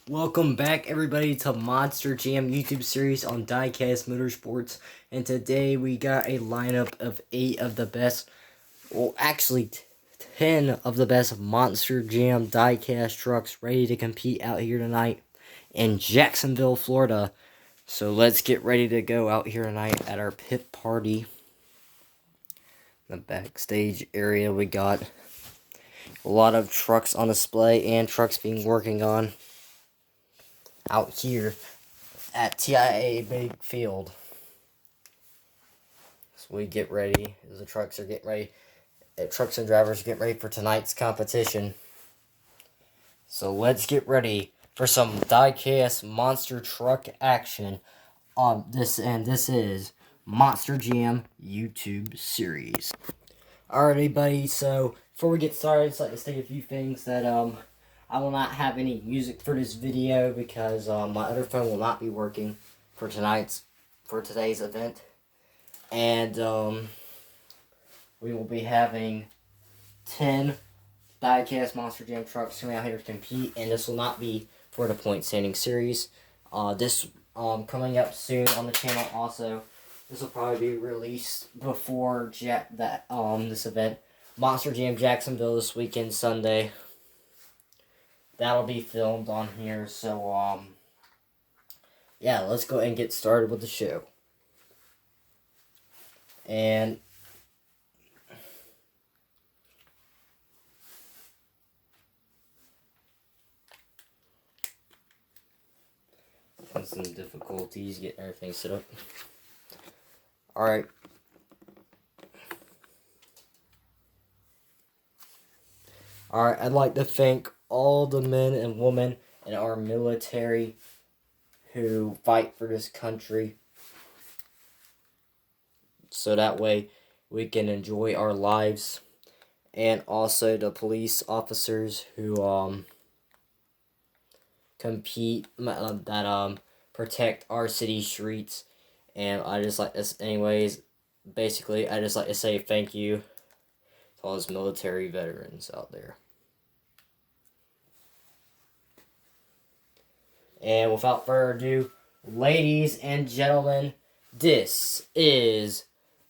Welcome back, everybody, to Monster Jam YouTube series on Diecast Motorsports. And today we got a lineup of 8 of the best, well, actually 10 of the best Monster Jam diecast trucks ready to compete out here tonight in Jacksonville, Florida. So let's get ready to go out here tonight at our pit party. The backstage area, we got a lot of trucks on display and trucks being working on out here at TIA Big Field. So we get ready as the trucks are getting ready. Trucks and drivers get ready for tonight's competition. So let's get ready for some diecast monster truck action on this, and this is Monster Jam YouTube series. Alrighty, buddy. So before we get started, I'd just like to state a few things that I will not have any music for this video because my other phone will not be working for today's event, and we will be having 10 diecast Monster Jam trucks coming out here to compete, and this will not be for the point standing series. This coming up soon on the channel. Also, this will probably be released before this event, Monster Jam Jacksonville, this weekend, Sunday. That'll be filmed on here, so, yeah, let's go ahead and get started with the show. And some difficulties getting everything set up. Alright. Alright, I'd like to thank all the men and women in our military who fight for this country, so that way we can enjoy our lives, and also the police officers who compete that protect our city streets. And I just like this, anyways. Basically, I just like to say thank you to all those military veterans out there. And without further ado, ladies and gentlemen, this is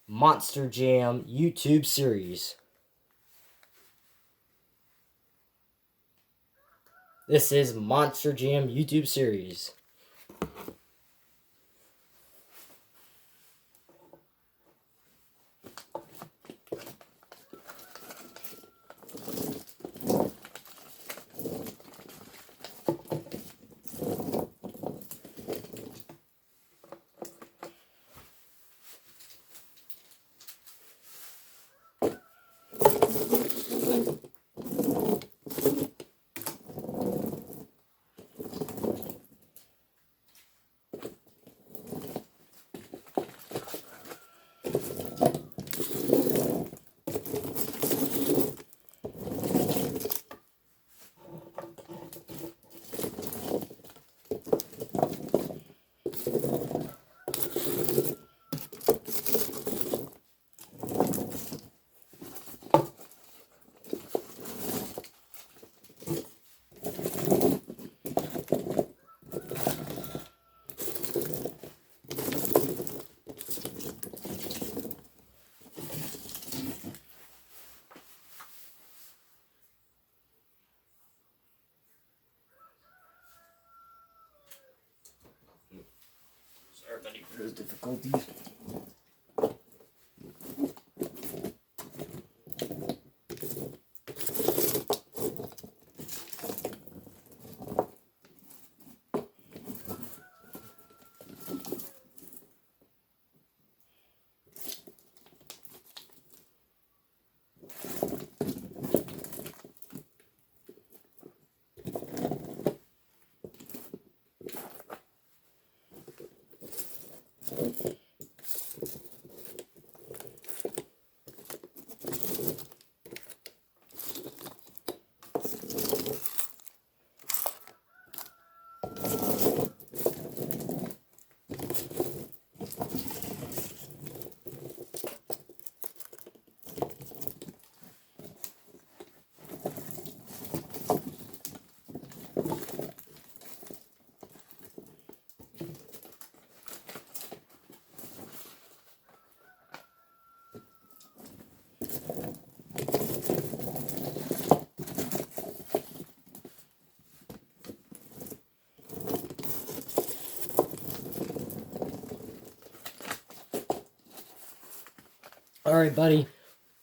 Monster Jam YouTube series. This is Monster Jam YouTube series. Sorry, buddy, for those difficulties. Alright, buddy.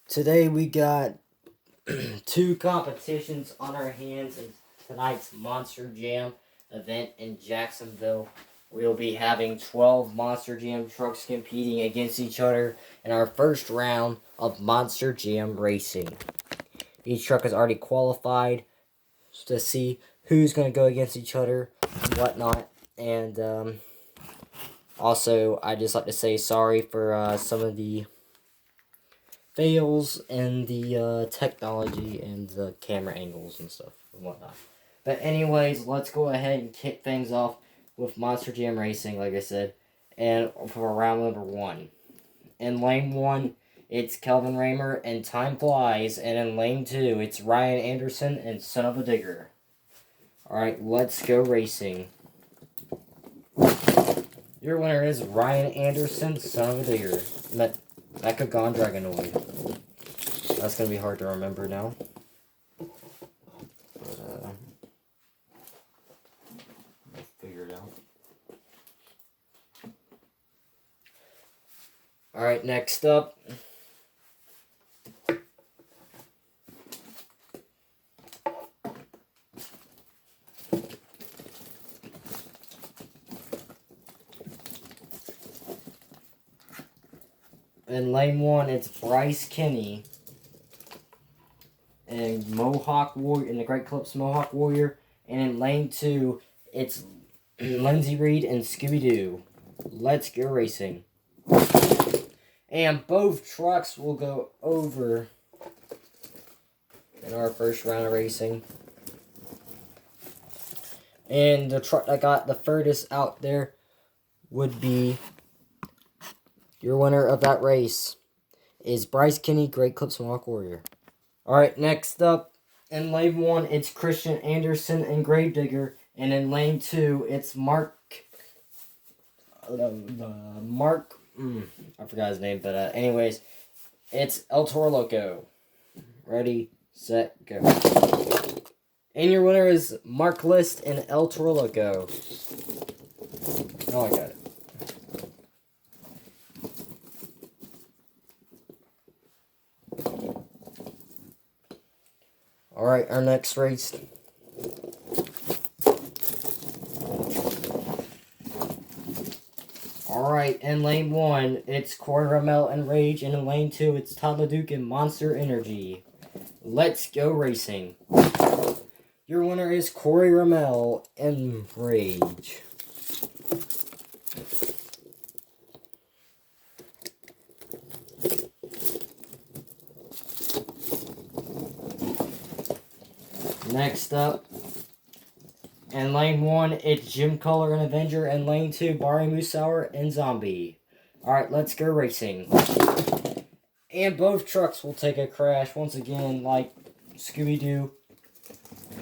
Today we got 2 competitions on our hands in tonight's Monster Jam event in Jacksonville. We'll be having 12 Monster Jam trucks competing against each other in our first round of Monster Jam racing. Each truck is already qualified to see who's going to go against each other and whatnot. And also, I'd just like to say sorry for some of the fails in the technology and the camera angles and stuff and whatnot. But anyways, let's go ahead and kick things off with Monster Jam Racing, like I said, and for round number 1. In lane 1, it's Kelvin Raymer and Time Flies, and in lane 2, it's Ryan Anderson and Son of a Digger. Alright, let's go racing. Your winner is Ryan Anderson, Son of a Digger. Mechagon Dragonoid. That's going to be hard to remember now. But, I'll figure it out. Alright, next up. In lane 1, it's Bryce Kinney and Mohawk Warrior, in the Great Clips Mohawk Warrior. And in lane 2, it's Lindsey Reed and Scooby-Doo. Let's go racing. And both trucks will go over in our first round of racing. And the truck that got the furthest out there would be your winner of that race is Bryce Kinney, Great Clips Mohawk Warrior. Alright, next up, in lane 1, it's Christian Anderson and Gravedigger. And in lane 2, it's I forgot his name, but anyways, it's El Toro Loco. Ready, set, go. And your winner is Mark List and El Toro Loco. Oh, I got it. Alright, our next race. Alright, in lane 1, it's Corey Ramel and Rage, and in lane 2, it's Todd LeDuc and Monster Energy. Let's go racing. Your winner is Corey Ramel and Rage. Next up, in lane 1, it's Jim Color and Avenger, and lane 2, Barry Moosauer and Zombie. Alright, let's go racing. And both trucks will take a crash once again, like Scooby-Doo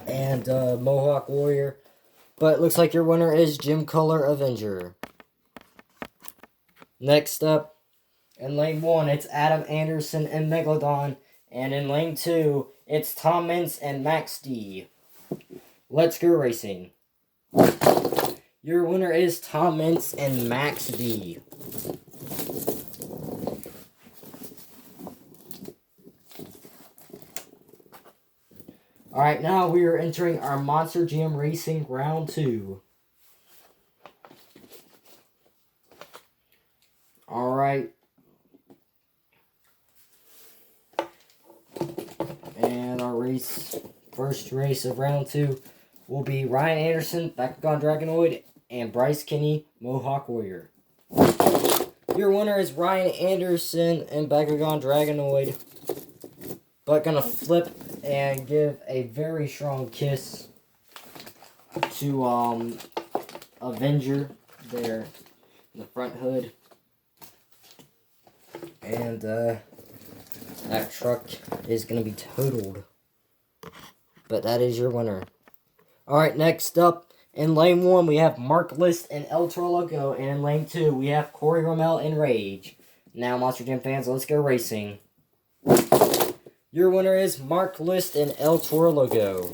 and Mohawk Warrior. But it looks like your winner is Jim Color Avenger. Next up, in lane 1, it's Adam Anderson and Megalodon. And in lane 2, it's Tom Mintz and Max D. Let's go racing. Your winner is Tom Mintz and Max D. Alright, now we are entering our Monster Jam Racing Round 2. Alright. And our first race of Round 2 will be Ryan Anderson, Bakugan Dragonoid, and Bryce Kinney, Mohawk Warrior. Your winner is Ryan Anderson and Bakugan Dragonoid, but gonna flip and give a very strong kiss to Avenger there in the front hood. And that truck is gonna be totaled. But that is your winner. Alright, next up, in lane 1, we have Mark List and El Toro Loco. And in lane 2, we have Corey Ramel and Rage. Now, Monster Jam fans, let's go racing. Your winner is Mark List and El Toro Loco.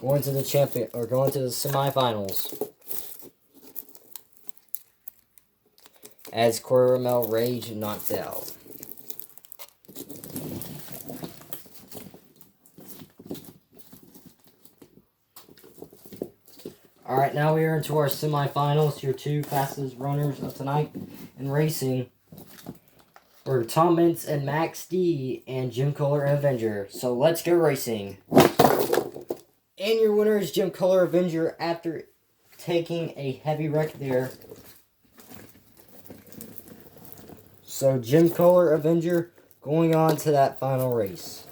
Going to the semifinals. as Caramel Rage knocks out. Alright, now we are into our semifinals. Your two fastest runners of tonight in racing were Tom Mintz and Max D and Jim Kohler and Avenger. So let's go racing. And your winner is Jim Kohler Avenger after taking a heavy wreck there. So Jim Kohler Avenger going on to that final race.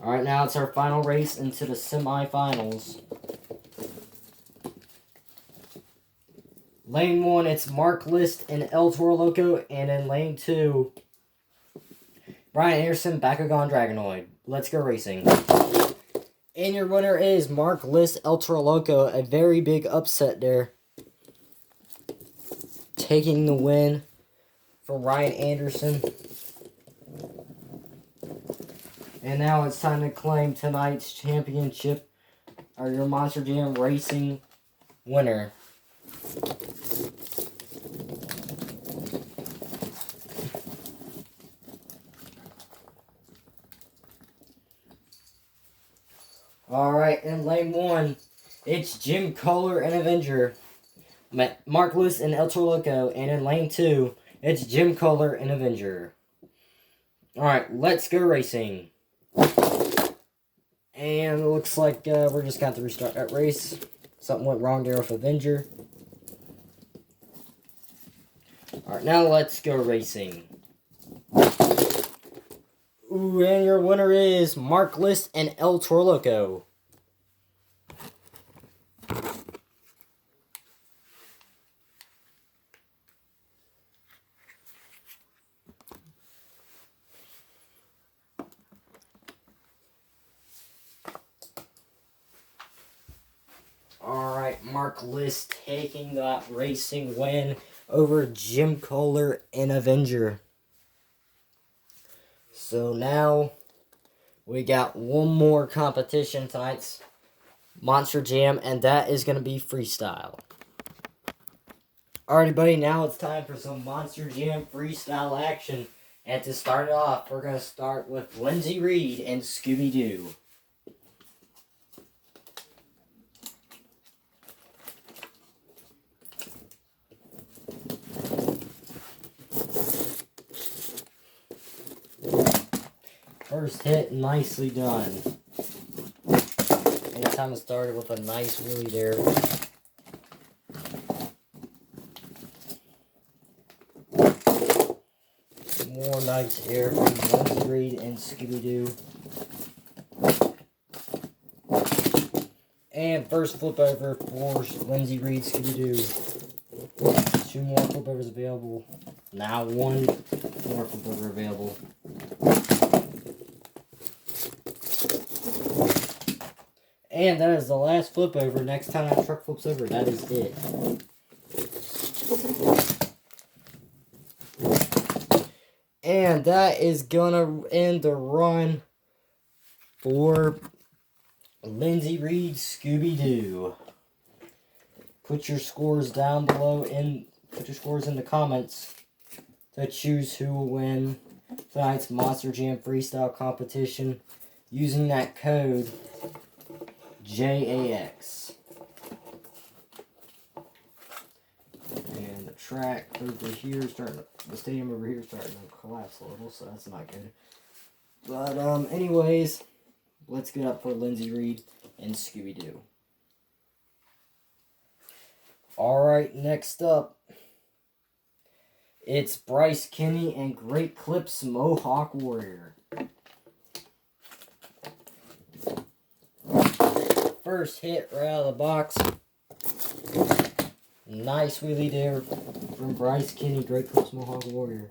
Alright, now it's our final race into the semifinals. Lane 1, it's Mark List and El Toro Loco. And in lane 2, Brian Anderson, Bakugan Dragonoid. Let's go racing. And your winner is Mark List, El Toro Loco. A very big upset there. Taking the win from Ryan Anderson. And now it's time to claim tonight's championship, or your Monster Jam Racing winner. Alright, in lane 1, it's Jim Kohler and Avenger. Mark Lewis and El Toro Loco. And in lane 2, it's Jim Kohler and Avenger. Alright, let's go racing. And it looks like we're just going to restart that race. Something went wrong there with Avenger. Alright, now let's go racing. Ooh, and your winner is Mark List and El Toro Loco. Alright, Mark List taking that racing win over Jim Kohler and Avenger. So now we got one more competition tonight's Monster Jam, and that is going to be freestyle. Alrighty, buddy, now it's time for some Monster Jam freestyle action. And to start it off, we're going to start with Lindsey Reed and Scooby-Doo. First hit, nicely done. Anytime it started with a nice wheelie there. More nice air from Lindsey Reed and Scooby-Doo. And first flip over for Lindsey Reed, Scooby-Doo. 2 more flip overs available. Now 1 more flip over available. And that is the last flip over. Next time that truck flips over, that is it. And that is gonna end the run for Lindsey Reed, Scooby-Doo. Put your scores down below put your scores in the comments to choose who will win tonight's Monster Jam Freestyle competition using that code JAX. And the track over here the stadium over here is starting to collapse a little, so that's not good. But anyways, let's get up for Lindsey Reed and Scooby-Doo. Alright, next up, it's Bryce Kinney and Great Clips Mohawk Warrior. First hit right out of the box. Nice wheelie there from Bryce Kinney, Great Clips Mohawk Warrior.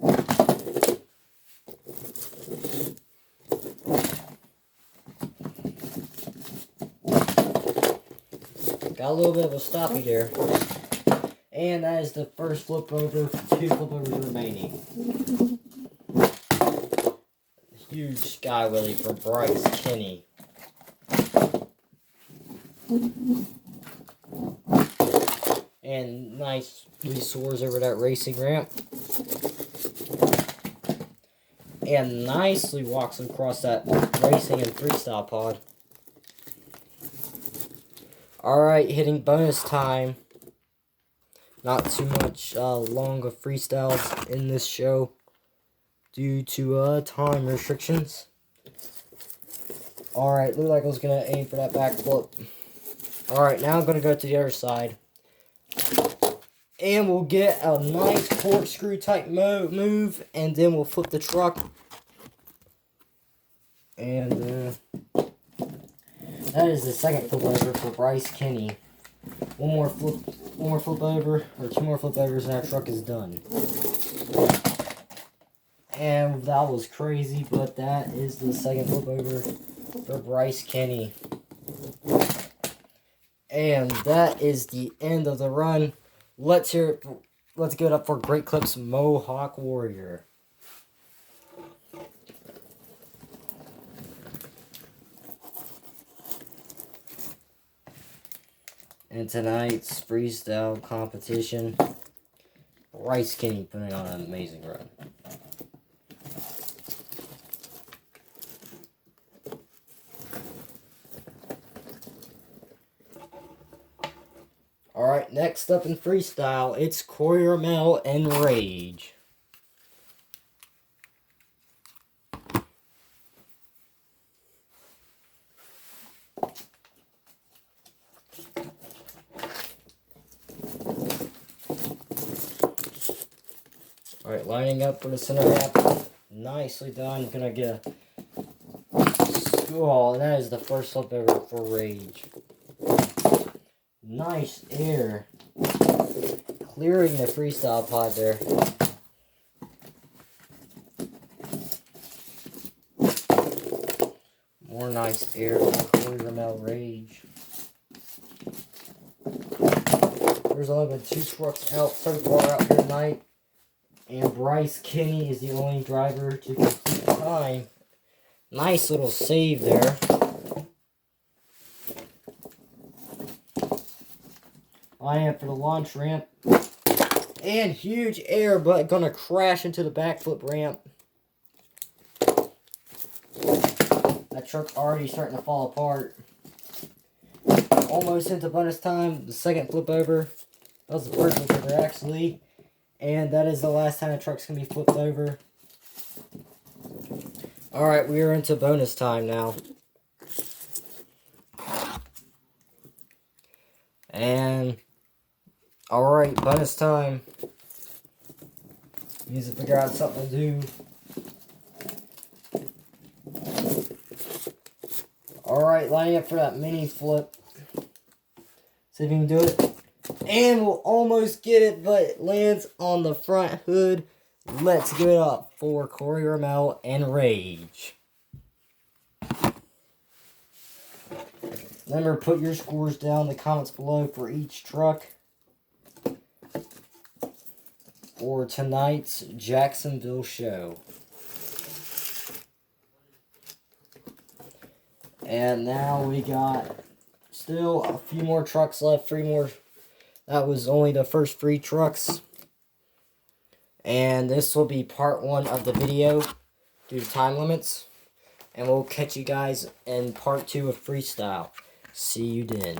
Got a little bit of a stoppy there. And that is the first flip over, 2 flip overs remaining. huge Sky Willy for Bryce Kenny. And nicely soars over that racing ramp. And nicely walks across that racing and freestyle pod. Alright, hitting bonus time. Not too much long of freestyles in this show due to time restrictions. Alright, looked like I was going to aim for that backflip. Alright, now I'm going to go to the other side. And we'll get a nice corkscrew type move, and then we'll flip the truck. And that is the second flip over for Bryce Kenny. One more flip over, or two more flip overs, and our truck is done. And that was crazy, but that is the second flip over for Bryce Kenny. And that is the end of the run. Let's give it up for Great Clips Mohawk Warrior. And tonight's freestyle competition, Bryce Kenny putting on an amazing run. Alright, next up in freestyle, it's Corey Ramel and Rage. Alright, lining up for the center ramp. Nicely done. Gonna get a... Oh, and that is the first flip over for Rage. Nice air. Clearing the freestyle pod there. More nice air from Corey Ramel Rage. There's only been 2 trucks out so far out here tonight. And Bryce Kenny is the only driver to complete the time. Nice little save there. Lining up for the launch ramp. And huge air, but gonna crash into the backflip ramp. That truck's already starting to fall apart. Almost into bonus time. The second flip over. That was the first flip over, actually. And that is the last time the truck's gonna be flipped over. Alright, we are into bonus time now. And alright, bonus time. Need to figure out something to do. Alright, lining up for that mini flip. See if you can do it. And we'll almost get it, but it lands on the front hood. Let's give it up for Corey Ramel and Rage. Remember, put your scores down in the comments below for each truck for tonight's Jacksonville show. And now we got still a few more trucks left, 3 more. That was only the first 3 trucks. And this will be part 1 of the video due to time limits. And we'll catch you guys in part 2 of Freestyle. See you then.